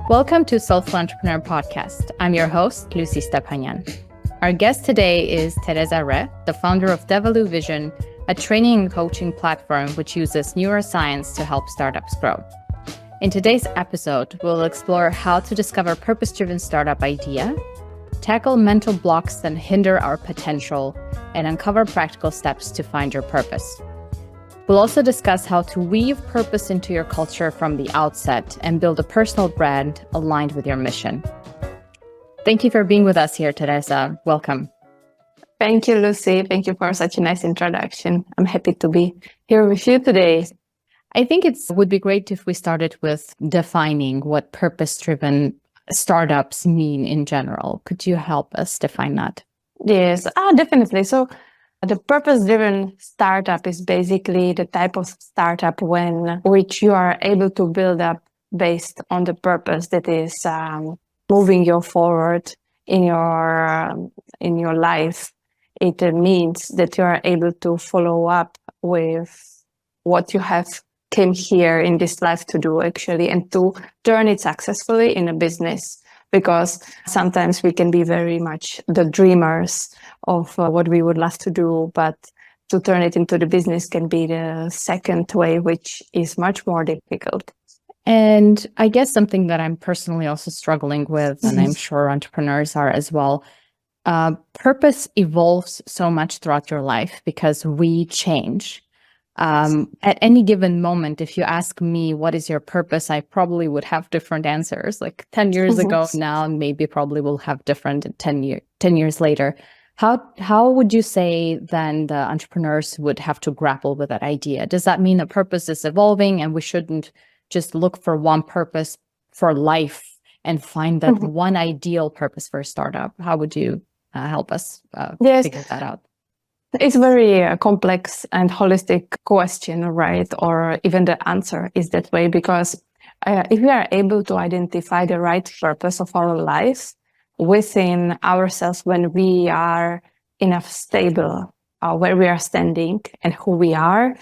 Welcome to Soulful Entrepreneur Podcast. I'm your host, Lucy Stepanyan. Our guest today is Teresa Re, the founder of Devolu Vision, a training and coaching platform which uses neuroscience to help startups grow. In today's episode, we'll explore how to discover purpose-driven startup idea, tackle mental blocks that hinder our potential, and uncover practical steps to find your purpose. We'll also discuss how to weave purpose into your culture from the outset and build a personal brand aligned with your mission. Thank you for being with us here, Teresa. Welcome. Thank you, Lucy. Thank you for such a nice introduction. I'm happy to be here with you today. I think it would be great if we started with defining what purpose-driven startups mean in general. Could you help us define that? Yes, definitely. So the purpose-driven startup is basically the type of startup which you are able to build up based on the purpose that is moving you forward in your life. It means that you are able to follow up with what you have came here in this life to do, actually, and to turn it successfully in a business. Because sometimes we can be very much the dreamers of what we would love to do, but to turn it into the business can be the second way, which is much more difficult. And I guess something that I'm personally also struggling with, and I'm sure entrepreneurs are as well, purpose evolves so much throughout your life because we change. At any given moment, if you ask me, what is your purpose? I probably would have different answers. Like 10 years ago now, maybe probably will have different 10 years later. How would you say then the entrepreneurs would have to grapple with that idea? Does that mean the purpose is evolving and we shouldn't just look for one purpose for life and find that one ideal purpose for a startup? How would you help us figure that out? It's a very complex and holistic question, right? Or even the answer is that way, because if we are able to identify the right purpose of our life within ourselves, when we are enough stable where we are standing and who we are,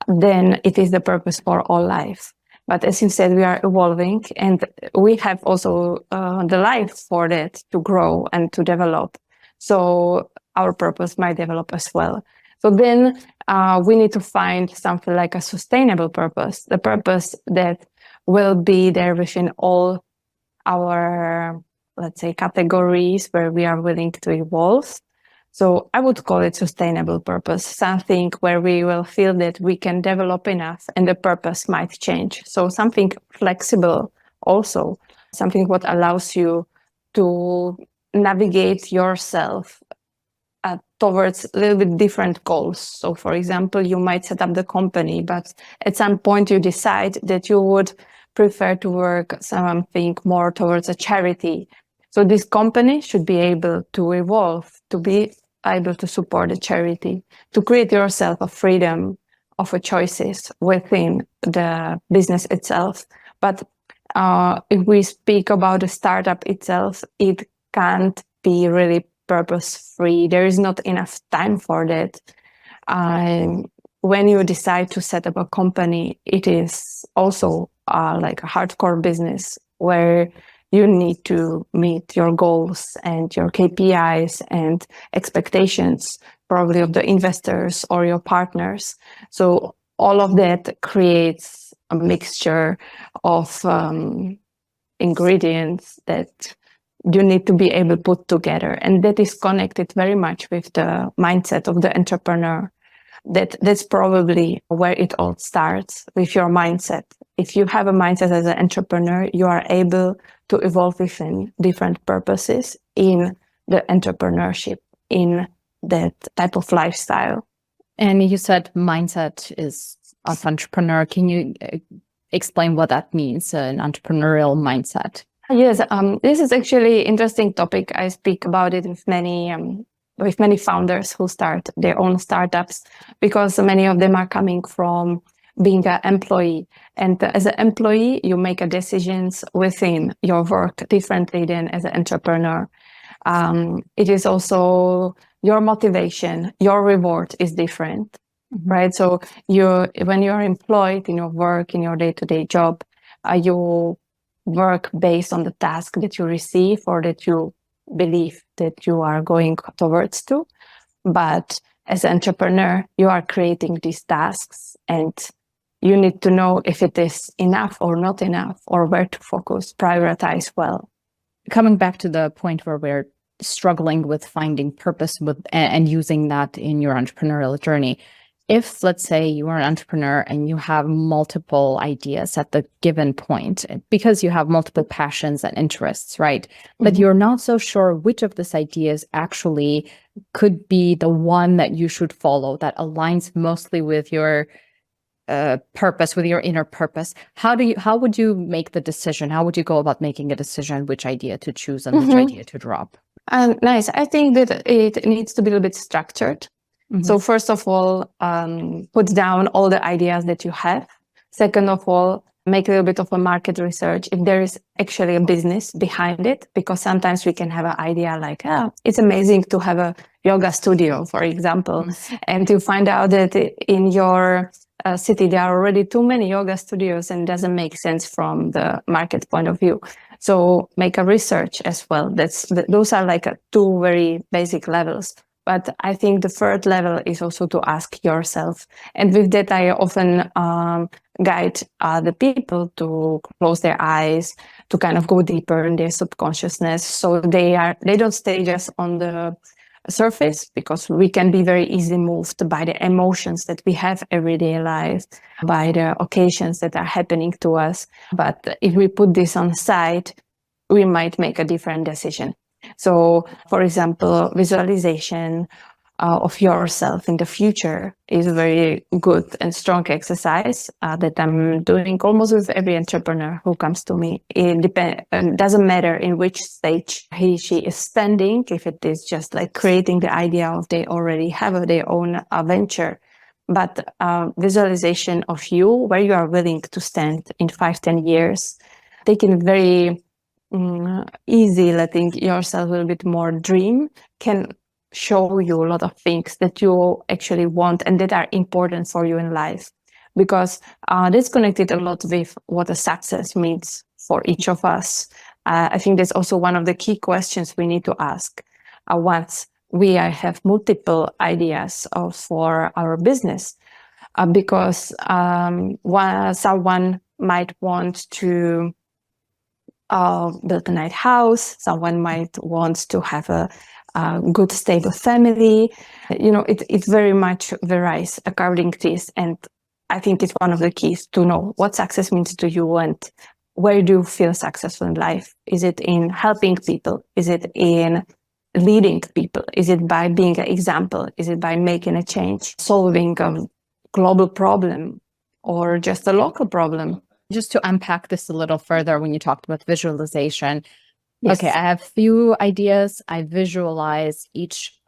then it is the purpose for all life. But as you said, we are evolving and we have also the life for that to grow and to develop. So our purpose might develop as well. So then we need to find something like a sustainable purpose, the purpose that will be there within all our, let's say, categories where we are willing to evolve. So I would call it sustainable purpose, something where we will feel that we can develop enough and the purpose might change. So something flexible also, something what allows you to navigate yourself towards a little bit different goals. So for example, you might set up the company, but at some point you decide that you would prefer to work something more towards a charity. So this company should be able to evolve, to be able to support a charity, to create yourself a freedom of a choices within the business itself. But if we speak about the startup itself, it can't be really purpose-free. There is not enough time for that. When you decide to set up a company, it is also like a hardcore business where you need to meet your goals and your KPIs and expectations, probably of the investors or your partners. So all of that creates a mixture of ingredients that you need to be able to put together. And that is connected very much with the mindset of the entrepreneur. That's probably where it all starts, with your mindset. If you have a mindset as an entrepreneur, you are able to evolve within different purposes in the entrepreneurship, in that type of lifestyle. And you said mindset is of entrepreneur. Can you explain what that means, an entrepreneurial mindset? Yes, this is actually an interesting topic. I speak about it with many founders who start their own startups, because many of them are coming from being an employee. And as an employee, you make decisions within your work differently than as an entrepreneur. It is also your motivation, your reward is different, right? So when you're employed in your work, in your day-to-day job, you work based on the task that you receive or that you believe that you are going towards to. But as an entrepreneur, you are creating these tasks and you need to know if it is enough or not enough, or where to focus, prioritize well. Coming back to the point where we're struggling with finding purpose and using that in your entrepreneurial journey. If, let's say, you are an entrepreneur and you have multiple ideas at the given point, because you have multiple passions and interests, right? But you're not so sure which of these ideas actually could be the one that you should follow, that aligns mostly with your purpose, with your inner purpose. How would you make the decision? How would you go about making a decision which idea to choose and which idea to drop? Nice. I think that it needs to be a little bit structured. So first of all, put down all the ideas that you have. Second of all, make a little bit of a market research if there is actually a business behind it, because sometimes we can have an idea like, it's amazing to have a yoga studio, for example, and you find out that in your city there are already too many yoga studios and it doesn't make sense from the market point of view. So make a research as well. Those are like two very basic levels. But I think the third level is also to ask yourself. And with that, I often guide the people to close their eyes, to kind of go deeper in their subconsciousness. So they don't stay just on the surface, because we can be very easily moved by the emotions that we have everyday life, by the occasions that are happening to us. But if we put this on the side, we might make a different decision. So, for example, visualization of yourself in the future is a very good and strong exercise that I'm doing almost with every entrepreneur who comes to me. It doesn't matter in which stage she is standing, if it is just like creating the idea of they already have their own venture, but visualization of you, where you are willing to stand in 5-10 years, taking very easy, letting yourself a little bit more dream, can show you a lot of things that you actually want and that are important for you in life, because this connected a lot with what a success means for each of us. I think that's also one of the key questions we need to ask once we have multiple ideas for our business, because someone might want to build a nice house, someone might want to have a good stable family. It very much varies according to this, and I think it's one of the keys to know what success means to you and where do you feel successful in life. Is it in helping people? Is it in leading people? Is it by being an example? Is it by making a change, solving a global problem or just a local problem? Just to unpack this a little further, when you talked about visualization, Yes. Okay, I have few ideas. I visualize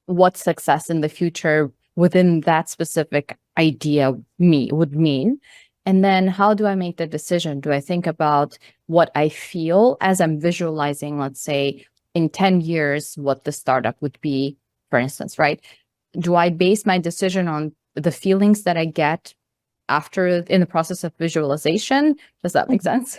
what success in the future within that specific idea would mean. And then how do I make the decision? Do I think about what I feel as I'm visualizing, let's say, in 10 years, what the startup would be, for instance, right? Do I base my decision on the feelings that I get in the process of visualization? Does that make sense?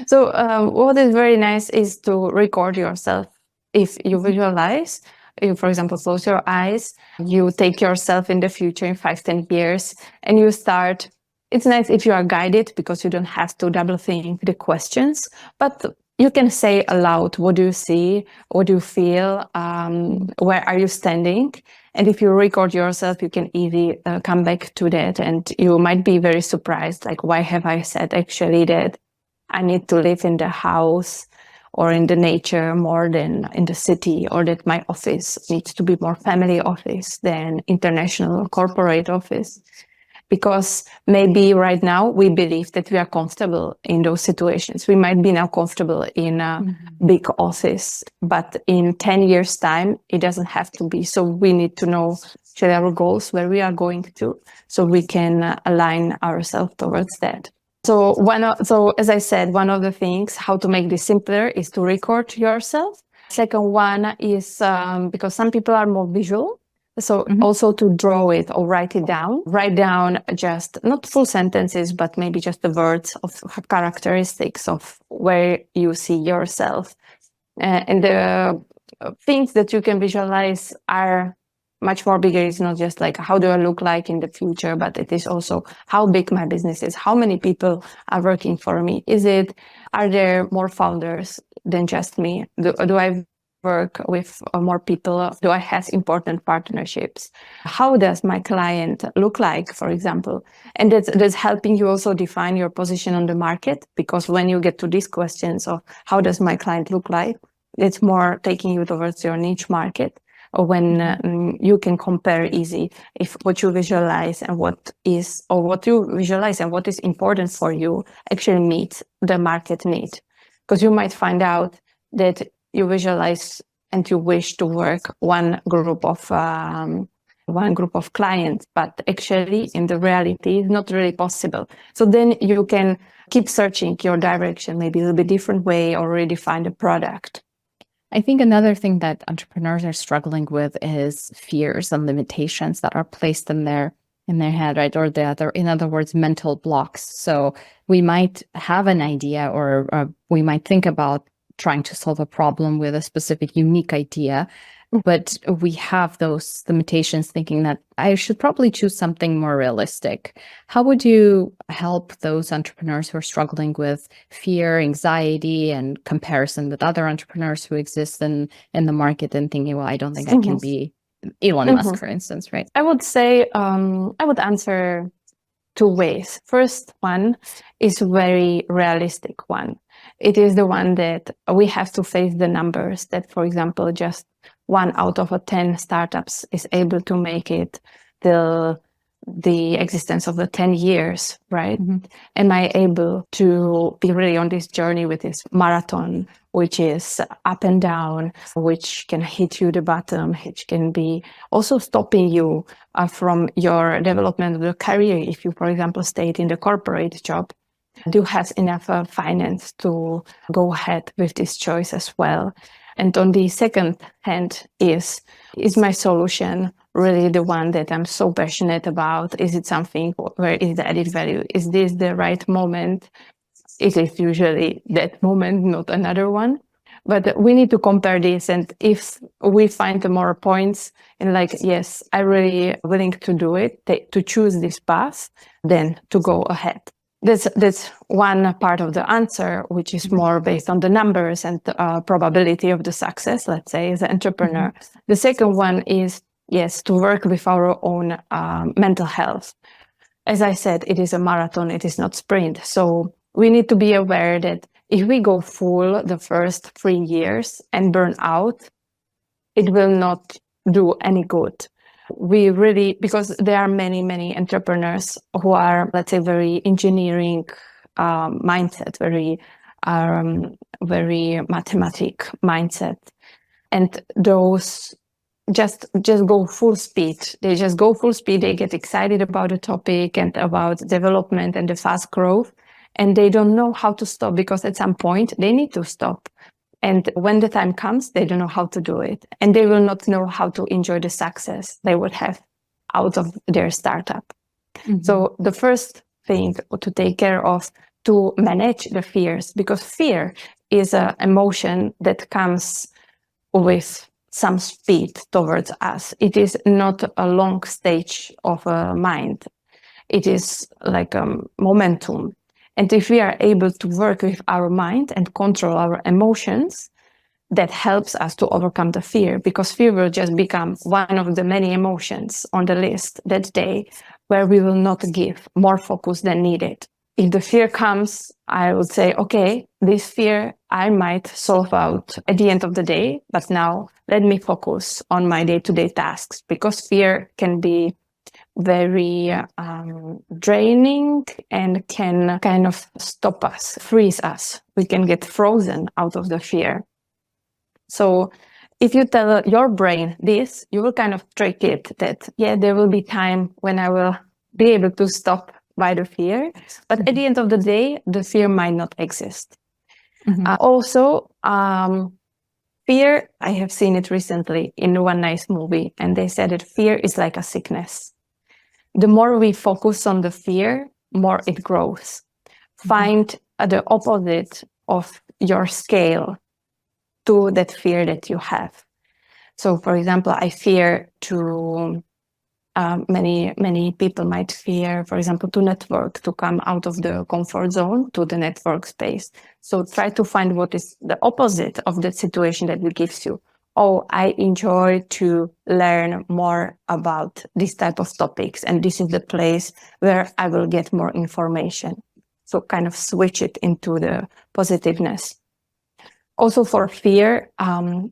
So what is very nice is to record yourself. If you visualize, you, for example, close your eyes, you take yourself in the future in 5-10 years, and you start. It's nice if you are guided, because you don't have to double think the questions, but you can say aloud, what do you see? What do you feel? Where are you standing? And if you record yourself, you can easily come back to that, and you might be very surprised, like, why have I said actually that I need to live in the house or in the nature more than in the city, or that my office needs to be more family office than international corporate office. Because maybe right now we believe that we are comfortable in those situations. We might be now comfortable in a big office, but in 10 years' time, it doesn't have to be. So we need to know actually our goals, where we are going to, so we can align ourselves towards that. So as I said, one of the things, how to make this simpler, is to record yourself. Second one is, because some people are more visual, So also to draw it or write down just not full sentences, but maybe just the words of characteristics of where you see yourself. And the things that you can visualize are much more bigger. It's not just like, how do I look like in the future, but it is also how big my business is, how many people are working for me. Are there more founders than just me? Do I work with more people? Do I have important partnerships? How does my client look like, for example? And that's helping you also define your position on the market, because when you get to these questions of how does my client look like, it's more taking you towards your niche market, or when you can compare easy if what you visualize and what is important for you actually meets the market need. Because you might find out that you visualize and you wish to work one group of clients, but actually in the reality it's not really possible. So then you can keep searching your direction, maybe a little bit different way, or redefine the product. I think another thing that entrepreneurs are struggling with is fears and limitations that are placed in their head, right? Or in other words, mental blocks. So we might have an idea, or we might think about trying to solve a problem with a specific unique idea, but we have those limitations thinking that I should probably choose something more realistic. How would you help those entrepreneurs who are struggling with fear, anxiety, and comparison with other entrepreneurs who exist in the market and thinking, well, I don't think I can be Elon Musk, for instance, right? I would say, I would answer two ways. First one is a very realistic one. It is the one that we have to face the numbers that, for example, just 1 out of 10 startups is able to make it till the existence of the 10 years, right? Am I able to be really on this journey with this marathon, which is up and down, which can hit you the bottom, which can be also stopping you from your development of the career. If you, for example, stayed in the corporate job, do you have enough finance to go ahead with this choice as well? And on the second hand is my solution really the one that I'm so passionate about? Is it something where is the added value? Is this the right moment? It is usually that moment, not another one. But we need to compare this. And if we find more points and like, yes, I'm really willing to do it, to choose this path, then to go ahead. That's one part of the answer, which is more based on the numbers and probability of the success, let's say, as an entrepreneur. The second one is, yes, to work with our own mental health. As I said, it is a marathon, it is not sprint. So we need to be aware that if we go full the first 3 years and burn out, it will not do any good. Because there are many entrepreneurs who are, let's say, very engineering mindset, very mathematic mindset. And those just go full speed. They just go full speed. They get excited about the topic and about development and the fast growth. And they don't know how to stop, because at some point they need to stop. And when the time comes, they don't know how to do it. And they will not know how to enjoy the success they would have out of their startup. So the first thing to take care of, to manage the fears, because fear is an emotion that comes with some speed towards us. It is not a long stage of a mind. It is like a momentum. And if we are able to work with our mind and control our emotions, that helps us to overcome the fear, because fear will just become one of the many emotions on the list that day where we will not give more focus than needed. If the fear comes, I would say, okay, this fear I might solve out at the end of the day, but now let me focus on my day-to-day tasks, because fear can be very draining and can kind of stop us, freeze us. We can get frozen out of the fear. So if you tell your brain this, you will kind of trick it that, yeah, there will be time when I will be able to stop by the fear. But at the end of the day, the fear might not exist. Also, fear, I have seen it recently in one nice movie, and they said that fear is like a sickness. The more we focus on the fear, more it grows. Find the opposite of your scale to that fear that you have. So, for example, I fear to many people might fear, for example, to network, to come out of the comfort zone to the network space. So try to find what is the opposite of that situation that it gives you. Oh, I enjoy to learn more about this type of topics, and this is the place where I will get more information. So kind of switch it into the positiveness. Also for fear,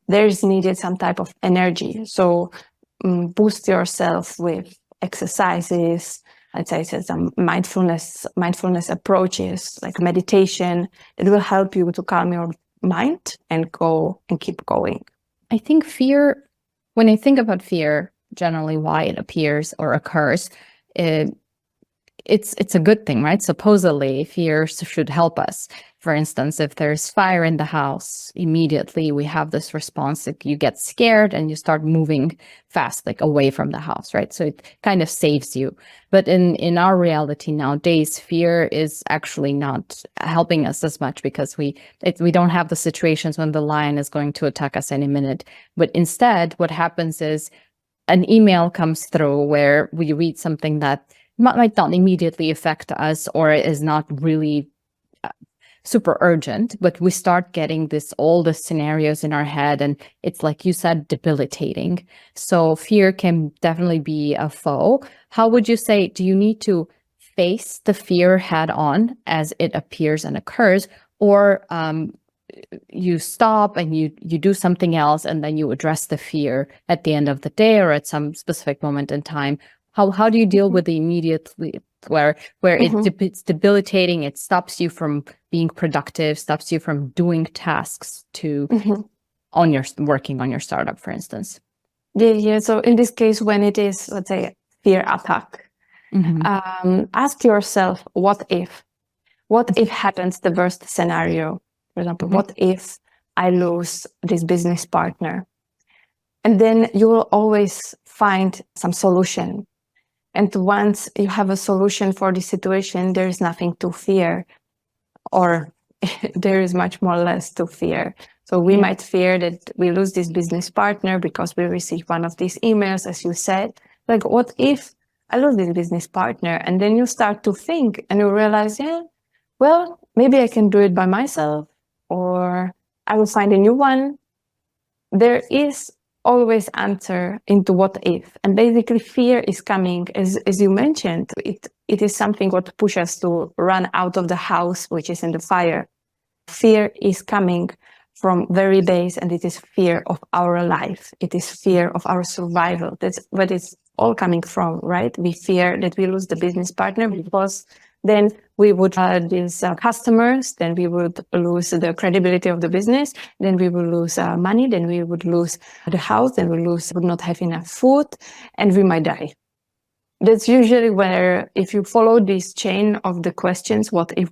there is needed some type of energy. So boost yourself with exercises. I'd say some mindfulness approaches like meditation. It will help you to calm your mind and go and keep going. I think fear, when I think about fear, generally why it appears or occurs, it's a good thing, right? Supposedly, fear should help us. For instance, if there's fire in the house, immediately we have this response that you get scared and you start moving fast, like away from the house, right? So it kind of saves you. But in our reality nowadays, fear is actually not helping us as much because we don't have the situations when the lion is going to attack us any minute. But instead, what happens is an email comes through where we read something that might not immediately affect us or is not really super urgent, but we start getting all the scenarios in our head, and it's like you said, debilitating. So fear can definitely be a foe. How would you say, do you need to face the fear head on as it appears and occurs, or you stop and you do something else and then you address the fear at the end of the day or at some specific moment in time? How do you deal with the immediately where it's debilitating, it stops you from being productive, stops you from doing tasks to working on your startup, for instance? Yeah. So in this case, when it is, let's say, fear attack, ask yourself, what if? What if happens the worst scenario? For example, what if I lose this business partner? And then you will always find some solution. And once you have a solution for the situation, there is nothing to fear, or there is much more less to fear. So we might fear that we lose this business partner because we receive one of these emails, as you said. Like, what if I lose this business partner? And then you start to think and you realize, well, maybe I can do it by myself, or I will find a new one. There is always answer into what if. And basically fear is coming, as you mentioned, it is something what pushes us to run out of the house, which is in the fire. Fear is coming from very base, and it is fear of our life. It is fear of our survival. That's what it's all coming from, right? We fear that we lose the business partner because then we would lose customers, then we would lose the credibility of the business, then we will lose money, then we would lose the house, then we would not have enough food, and we might die. That's usually where, if you follow this chain of the questions, what if,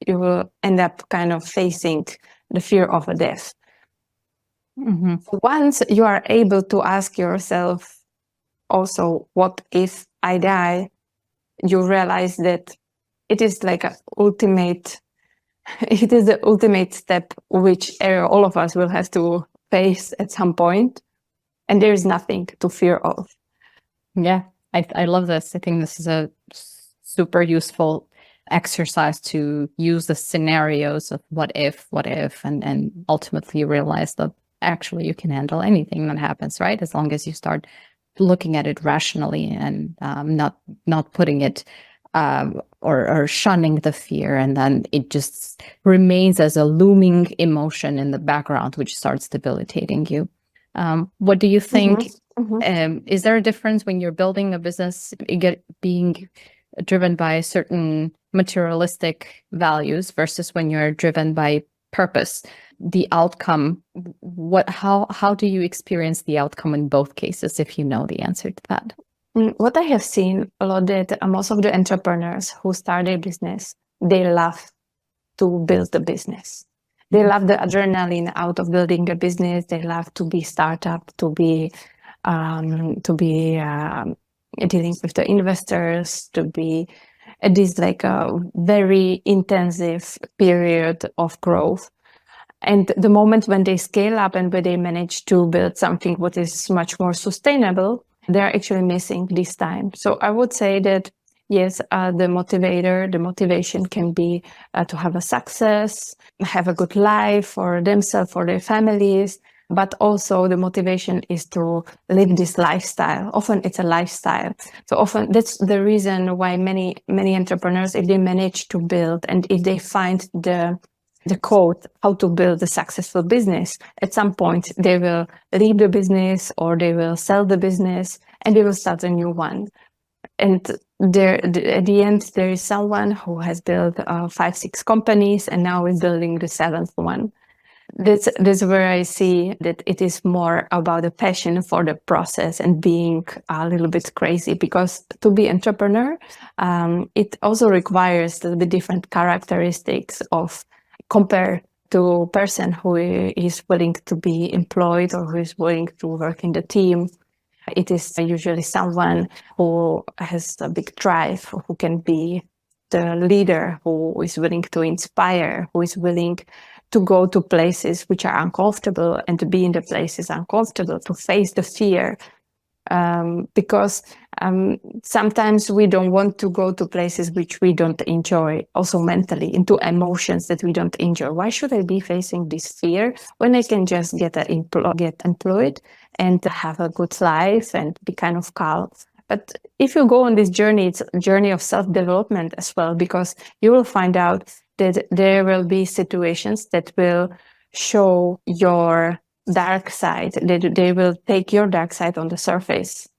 you will end up kind of facing the fear of a death. Once you are able to ask yourself also, what if I die? You realize that it is like it is the ultimate step, which all of us will have to face at some point, and there is nothing to fear of. Yeah, I love this. I think this is a super useful exercise to use the scenarios of what if, and ultimately realize that actually you can handle anything that happens, right? As long as you start looking at it rationally and not putting it or shunning the fear, and then it just remains as a looming emotion in the background, which starts debilitating you. What do you think? Is there a difference when you're building a business, being driven by certain materialistic values versus when you're driven by purpose? The outcome, how do you experience the outcome in both cases, if you know the answer to that? What I have seen a lot, that most of the entrepreneurs who start their business, they love to build the business. They love the adrenaline out of building a business. They love to be startup, to be dealing with the investors, to be at this like a very intensive period of growth. And the moment when they scale up and when they manage to build something what is much more sustainable, they're actually missing this time. So I would say that yes, the motivation can be to have a success, have a good life for themselves, for their families, but also the motivation is to live this lifestyle. Often it's a lifestyle. So often that's the reason why many entrepreneurs, if they manage to build and if they find the code how to build a successful business, at some point they will leave the business or they will sell the business and they will start a new one. And at the end, there is someone who has built 5-6 companies and now is building the 7th one. That's where I see that it is more about the passion for the process and being a little bit crazy, because to be entrepreneur, it also requires a little bit different characteristics of compared to a person who is willing to be employed or who is willing to work in the team. It is usually someone who has a big drive, who can be the leader, who is willing to inspire, who is willing to go to places which are uncomfortable and to be in the places uncomfortable, to face the fear. Because sometimes we don't want to go to places which we don't enjoy, also mentally, into emotions that we don't enjoy. Why should I be facing this fear when I can just get employed and have a good life and be kind of calm? But if you go on this journey, it's a journey of self-development as well, because you will find out that there will be situations that will show your dark side, they will take your dark side on the surface.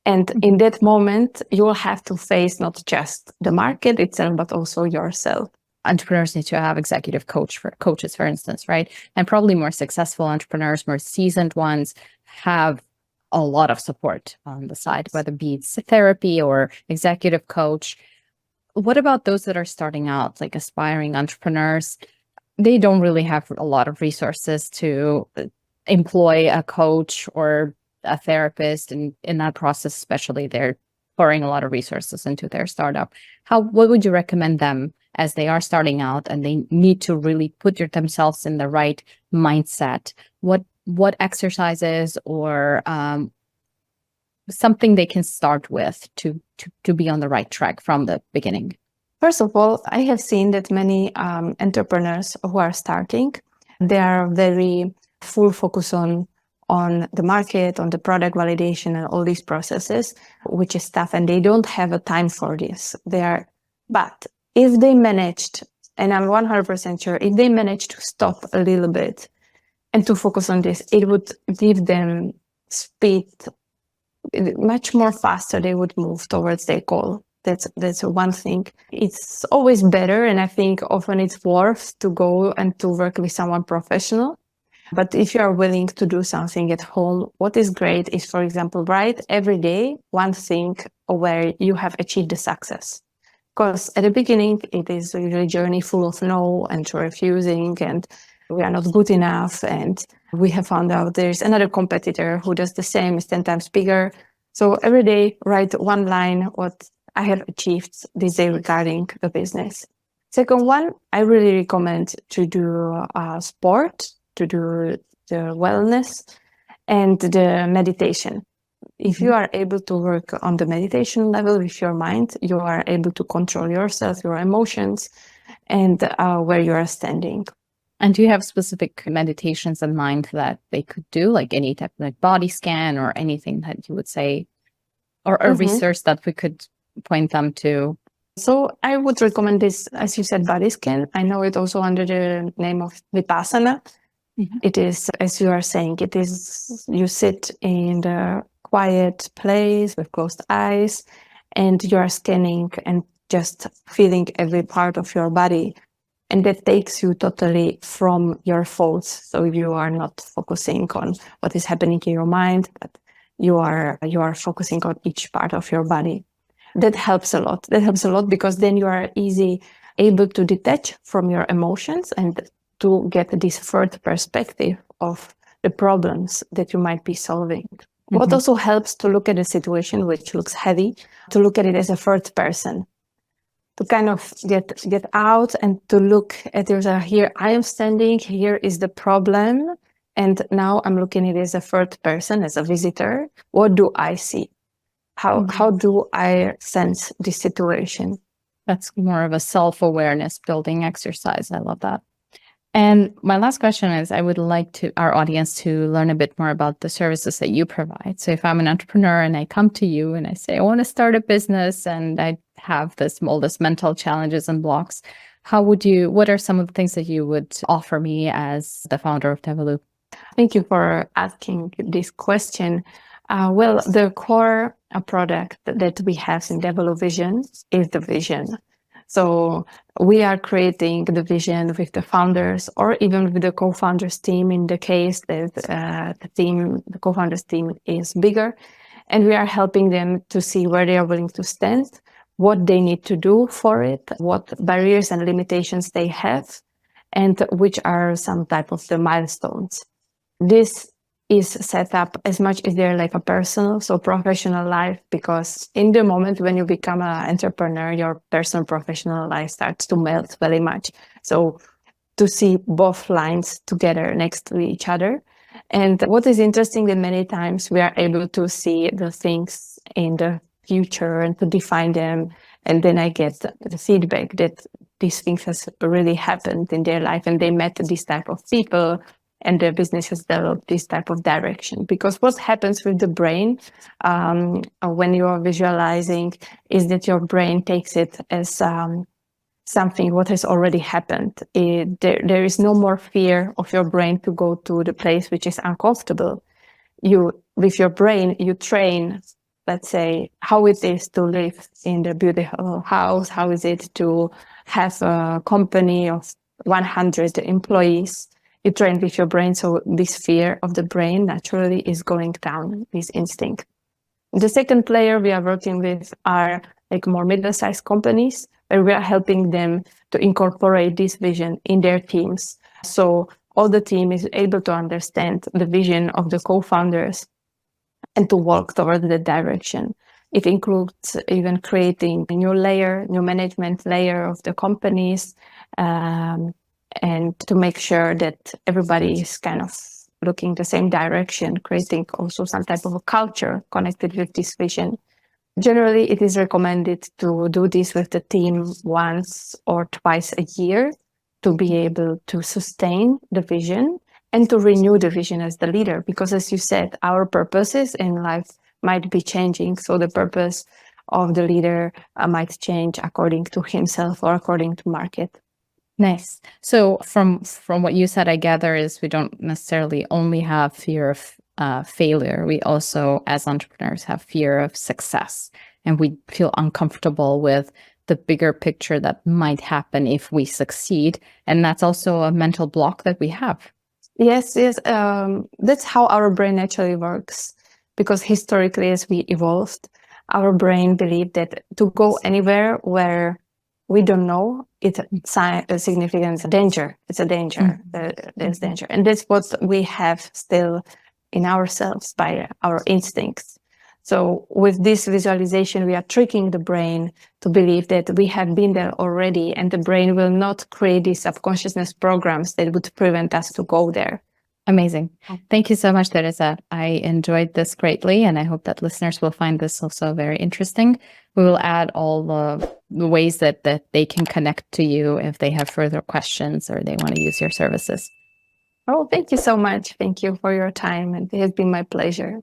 And in that moment, you will have to face not just the market itself, but also yourself. Entrepreneurs need to have executive coaches, for instance, right? And probably more successful entrepreneurs, more seasoned ones, have a lot of support on the side, whether it be it's therapy or executive coach. What about those that are starting out, like aspiring entrepreneurs? They don't really have a lot of resources to employ a coach or a therapist. And in that process, especially, they're pouring a lot of resources into their startup. What would you recommend them as they are starting out and they need to really put themselves in the right mindset? What exercises or something they can start with to be on the right track from the beginning? First of all, I have seen that many entrepreneurs who are starting, they are very full focus on the market, on the product validation and all these processes, which is tough, and they don't have a time for this. But if they managed, and I'm 100% sure, if they managed to stop a little bit and to focus on this, it would give them speed much more faster. They would move towards their goal. That's one thing. It's always better, and I think often it's worth to go and to work with someone professional. But if you are willing to do something at home, what is great is, for example, write every day one thing where you have achieved the success. Because at the beginning, it is usually a journey full of no and refusing, and we are not good enough. And we have found out there's another competitor who does the same, is 10 times bigger. So every day, write one line, what I have achieved this day regarding the business. Second one, I really recommend to do sport, to do the wellness and the meditation. If you are able to work on the meditation level with your mind, you are able to control yourself, your emotions, and where you are standing. And do you have specific meditations in mind that they could do, like any type of like body scan or anything that you would say, or a resource that we could point them to? So I would recommend this, as you said, body scan. I know it also under the name of Vipassana. It is, as you are saying, it is, you sit in the quiet place with closed eyes and you are scanning and just feeling every part of your body. And that takes you totally from your thoughts. So you are not focusing on what is happening in your mind, but you are focusing on each part of your body. That helps a lot. That helps a lot because then you are easy able to detach from your emotions and to get this third perspective of the problems that you might be solving. What also helps to look at a situation which looks heavy, to look at it as a third person, to kind of get out and to look at it. Here I am standing, here is the problem, and now I'm looking at it as a third person, as a visitor. What do I see? How do I sense this situation? That's more of a self-awareness building exercise. I love that. And my last question is, I would like our audience to learn a bit more about the services that you provide. So if I'm an entrepreneur and I come to you and I say, I want to start a business and I have all this mental challenges and blocks, what are some of the things that you would offer me as the founder of Devolu? Thank you for asking this question. Well, the core product that we have in Devolu Vision is the vision. So we are creating the vision with the founders or even with the co-founders team in the case that the co-founders team is bigger. And we are helping them to see where they are willing to stand, what they need to do for it, what barriers and limitations they have, and which are some type of the milestones. This is set up as much as they're like a personal, so professional life, because in the moment when you become an entrepreneur, your personal professional life starts to melt very much. So to see both lines together next to each other. And what is interesting that many times we are able to see the things in the future and to define them. And then I get the feedback that these things has really happened in their life and they met this type of people and their business has developed this type of direction. Because what happens with the brain when you are visualizing is that your brain takes it as something what has already happened. There is no more fear of your brain to go to the place which is uncomfortable. With your brain, you train, let's say, how it is to live in the beautiful house, how is it to have a company of 100 employees. You train with your brain, so this fear of the brain naturally is going down, this instinct. The second layer we are working with are like more middle-sized companies, where we are helping them to incorporate this vision in their teams. So all the team is able to understand the vision of the co-founders and to work towards the direction. It includes even creating a new management layer of the companies, and to make sure that everybody is kind of looking the same direction, creating also some type of a culture connected with this vision. Generally, it is recommended to do this with the team once or twice a year to be able to sustain the vision and to renew the vision as the leader. Because as you said, our purposes in life might be changing. So the purpose of the leader might change according to himself or according to market. Nice. So from what you said, I gather is we don't necessarily only have fear of failure. We also, as entrepreneurs, have fear of success, and we feel uncomfortable with the bigger picture that might happen if we succeed. And that's also a mental block that we have. Yes. That's how our brain naturally works. Because historically, as we evolved, our brain believed that to go anywhere where we don't know, it's a significant danger. It's a danger. There's danger. And that's what we have still in ourselves by our instincts. So with this visualization, we are tricking the brain to believe that we have been there already, and the brain will not create these subconsciousness programs that would prevent us to go there. Amazing. Thank you so much, Teresa. I enjoyed this greatly, and I hope that listeners will find this also very interesting. We will add all the ways that they can connect to you if they have further questions or they want to use your services. Oh, thank you so much. Thank you for your time. And it has been my pleasure.